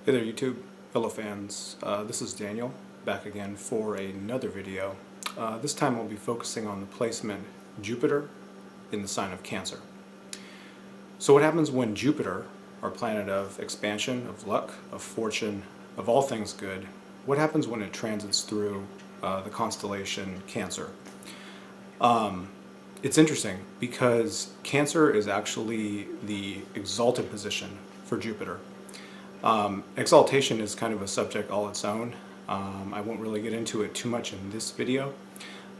Hey there YouTube, fellow fans. This is Daniel, back again for another video. This time I'll be focusing on the placement Jupiter in the sign of Cancer. So what happens when Jupiter, our planet of expansion, of luck, of fortune, of all things good, what happens when it transits through the constellation Cancer? It's interesting because Cancer is actually the exalted position for Jupiter. Exaltation is kind of a subject all its own. I won't really get into it too much in this video,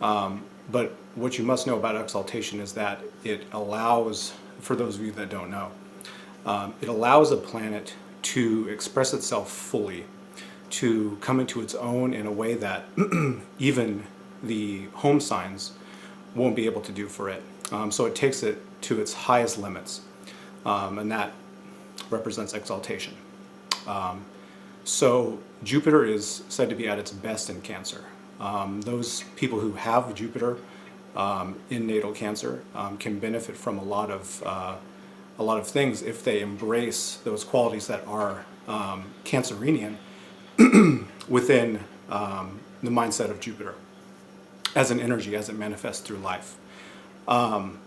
but what you must know about exaltation is that it allows, for those of you that don't know, it allows a planet to express itself fully, to come into its own in a way that even the home signs won't be able to do for it. So it takes it to its highest limits, and that represents exaltation. So Jupiter is said to be at its best in Cancer. Those people who have Jupiter in natal Cancer can benefit from a lot of things if they embrace those qualities that are Cancerian within the mindset of Jupiter as an energy, as it manifests through life. And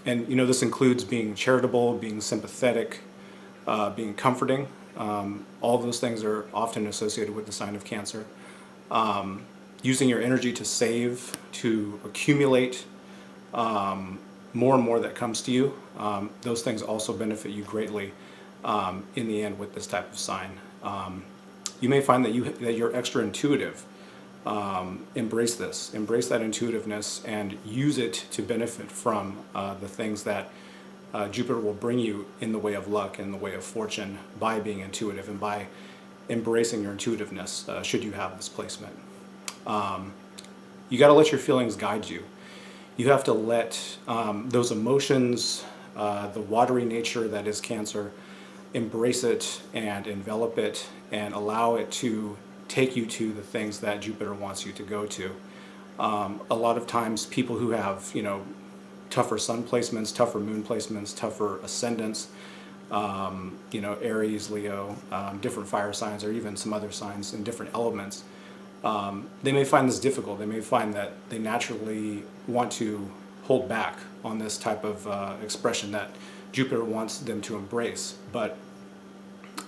this includes being charitable, being sympathetic, being comforting. All of those things are often associated with the sign of Cancer. Using your energy to save, to accumulate more and more that comes to you. Those things also benefit you greatly in the end with this type of sign. You may find that you're extra intuitive. Embrace this. Embrace that intuitiveness and use it to benefit from the things that Jupiter will bring you in the way of luck, in the way of fortune, by being intuitive and by embracing your intuitiveness, should you have this placement. You got to let your feelings guide you. You have to let those emotions, the watery nature that is Cancer, embrace it and envelop it and allow it to take you to the things that Jupiter wants you to go to. A lot of times people who have, tougher sun placements, tougher moon placements, tougher ascendants, Aries, Leo, different fire signs, or even some other signs in different elements, they may find this difficult. They may find that they naturally want to hold back on this type of expression that Jupiter wants them to embrace. But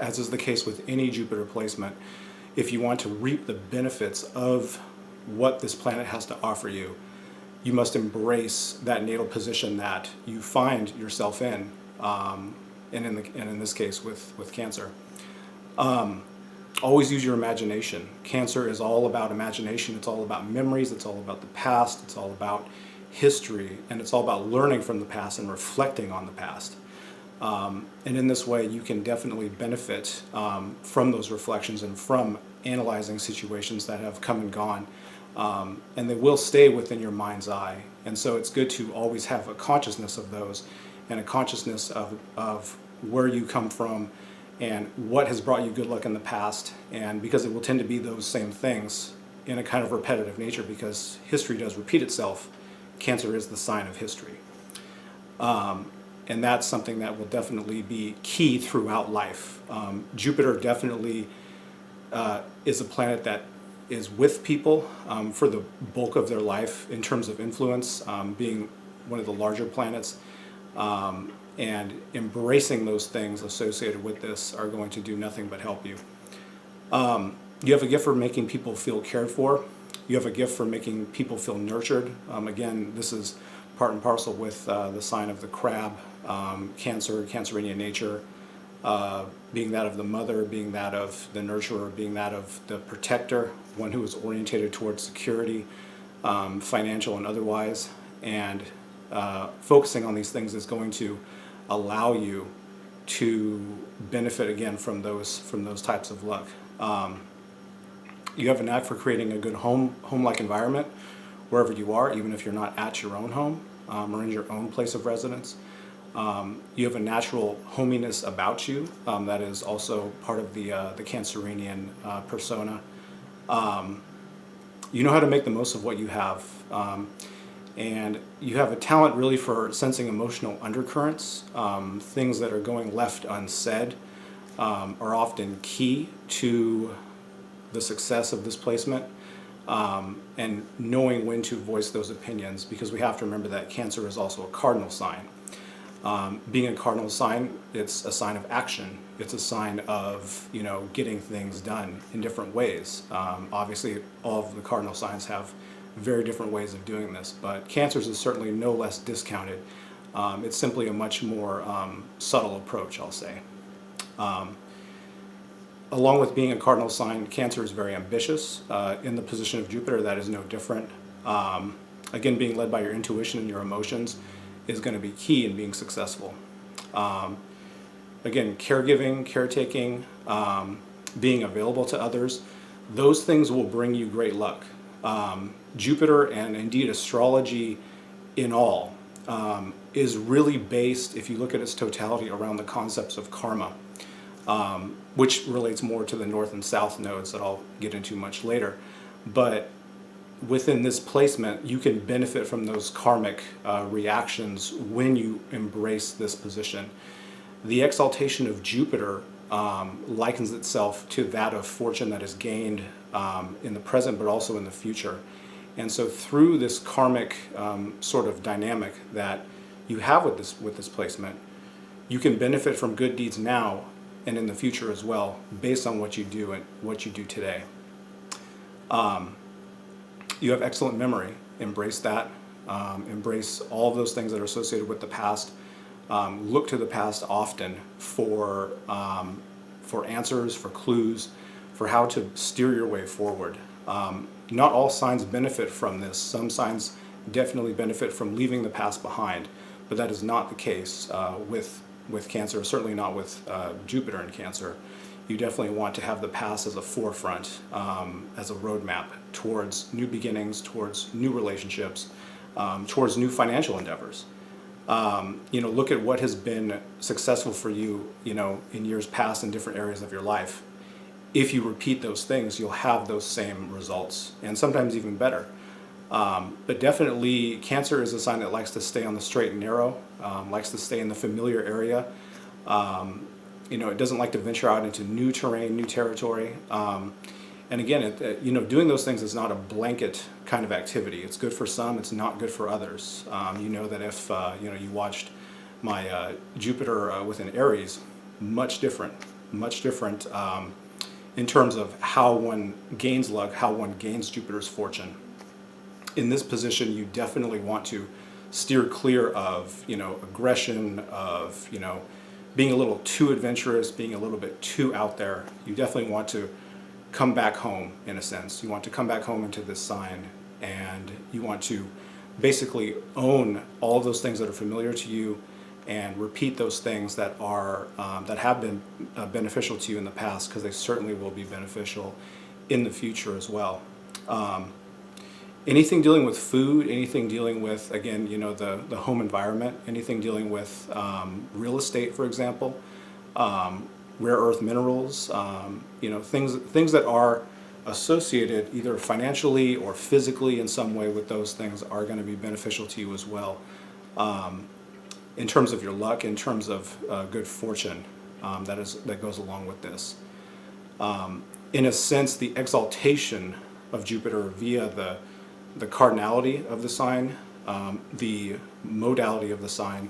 as is the case with any Jupiter placement, if you want to reap the benefits of what this planet has to offer you, you must embrace that natal position that you find yourself in, and in this case with Cancer. Always use your imagination. Cancer is all about imagination. It's all about memories. It's all about the past. It's all about history, and it's all about learning from the past and reflecting on the past. And in this way, you can definitely benefit from those reflections and from analyzing situations that have come and gone. And they will stay within your mind's eye. And so it's good to always have a consciousness of those and a consciousness of where you come from and what has brought you good luck in the past. And because it will tend to be those same things in a kind of repetitive nature, because history does repeat itself. Cancer is the sign of history. And that's something that will definitely be key throughout life. Jupiter definitely is a planet that is with people for the bulk of their life in terms of influence, being one of the larger planets, and embracing those things associated with this are going to do nothing but help you. You have a gift for making people feel cared for. You have a gift for making people feel nurtured. Again, this is part and parcel with the sign of the crab, Cancer, Cancerian nature, being that of the mother, being that of the nurturer, being that of the protector, one who is orientated towards security, financial and otherwise. And focusing on these things is going to allow you to benefit again from those types of luck. You have a knack for creating a good home-like environment wherever you are, even if you're not at your own home or in your own place of residence. You have a natural hominess about you that is also part of the Cancerian persona. You know how to make the most of what you have, and you have a talent really for sensing emotional undercurrents, things that are going left unsaid, are often key to the success of this placement, and knowing when to voice those opinions, because we have to remember that Cancer is also a cardinal sign. Being a cardinal sign, it's a sign of action. It's a sign of, getting things done in different ways. Obviously, all of the cardinal signs have very different ways of doing this, but Cancer's is certainly no less discounted. It's simply a much more subtle approach, I'll say. Along with being a cardinal sign, Cancer is very ambitious. In the position of Jupiter, that is no different. Again, being led by your intuition and your emotions is going to be key in being successful. Again, caregiving, caretaking, being available to others, those things will bring you great luck. Jupiter, and indeed astrology in all, is really based, if you look at its totality, around the concepts of karma, which relates more to the north and south nodes that I'll get into much later. But within this placement, you can benefit from those karmic reactions when you embrace this position. The exaltation of Jupiter likens itself to that of fortune that is gained in the present, but also in the future. And so through this karmic sort of dynamic that you have with this placement, you can benefit from good deeds now and in the future as well, based on what you do and what you do today. You have excellent memory. Embrace that. Embrace all of those things that are associated with the past. Look to the past often for answers, for clues, for how to steer your way forward. Not all signs benefit from this. Some signs definitely benefit from leaving the past behind, but that is not the case with Cancer, certainly not with Jupiter in Cancer. You definitely want to have the past as a forefront, as a roadmap towards new beginnings, towards new relationships, towards new financial endeavors. Look at what has been successful for you, in years past in different areas of your life. If you repeat those things, you'll have those same results, and sometimes even better. But definitely, Cancer is a sign that likes to stay on the straight and narrow, likes to stay in the familiar area. It doesn't like to venture out into new terrain, new territory. And again, doing those things is not a blanket kind of activity. It's good for some, it's not good for others. That if you watched my Jupiter within Aries, much different in terms of how one gains luck, how one gains Jupiter's fortune. In this position, you definitely want to steer clear of aggression, of being a little too adventurous, being a little bit too out there. You definitely want to come back home, in a sense. You want to come back home into this sign, and you want to basically own all of those things that are familiar to you, and repeat those things that are that have been beneficial to you in the past, because they certainly will be beneficial in the future as well. Anything dealing with food, anything dealing with, again, the home environment, anything dealing with real estate, for example, rare earth minerals, things that are associated either financially or physically in some way with those things are going to be beneficial to you as well. In terms of your luck, in terms of good fortune, that goes along with this. In a sense, the exaltation of Jupiter via the cardinality of the sign, the modality of the sign,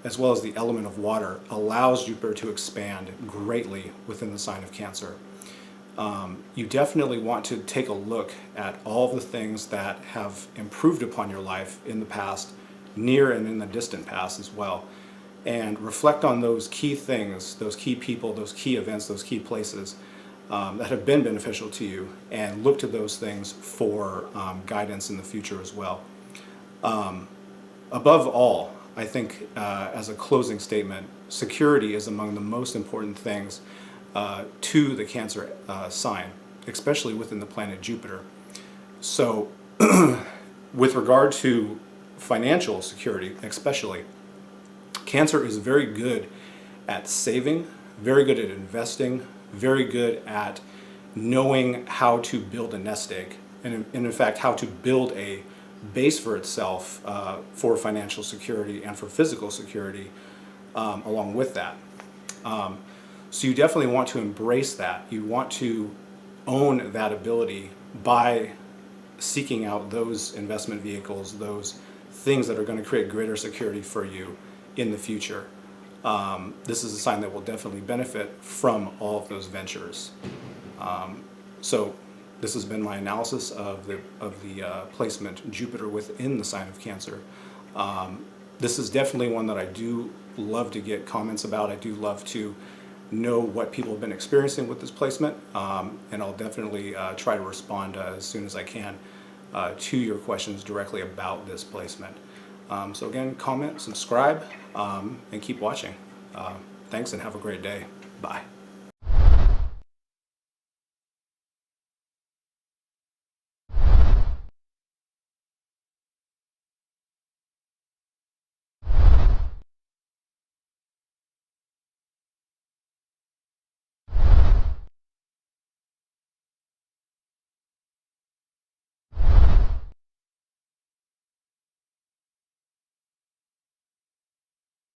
as well as the element of water, allows Jupiter to expand greatly within the sign of Cancer. You definitely want to take a look at all of the things that have improved upon your life in the past, near and in the distant past as well, and reflect on those key things, those key people, those key events, those key places that have been beneficial to you, and look to those things for guidance in the future as well. Above all, I think as a closing statement, security is among the most important things to the Cancer sign, especially within the planet Jupiter. So with regard to financial security especially, Cancer is very good at saving, very good at investing, very good at knowing how to build a nest egg, and in fact how to build a base for itself for financial security and for physical security along with that. So you definitely want to embrace that. You want to own that ability by seeking out those investment vehicles, those things that are going to create greater security for you in the future. This is a sign that will definitely benefit from all of those ventures. So this has been my analysis of the placement Jupiter within the sign of Cancer. This is definitely one that I do love to get comments about. I do love to know what people have been experiencing with this placement, and I'll definitely try to respond as soon as I can to your questions directly about this placement. So again, comment, subscribe, and keep watching. Thanks and have a great day. Bye.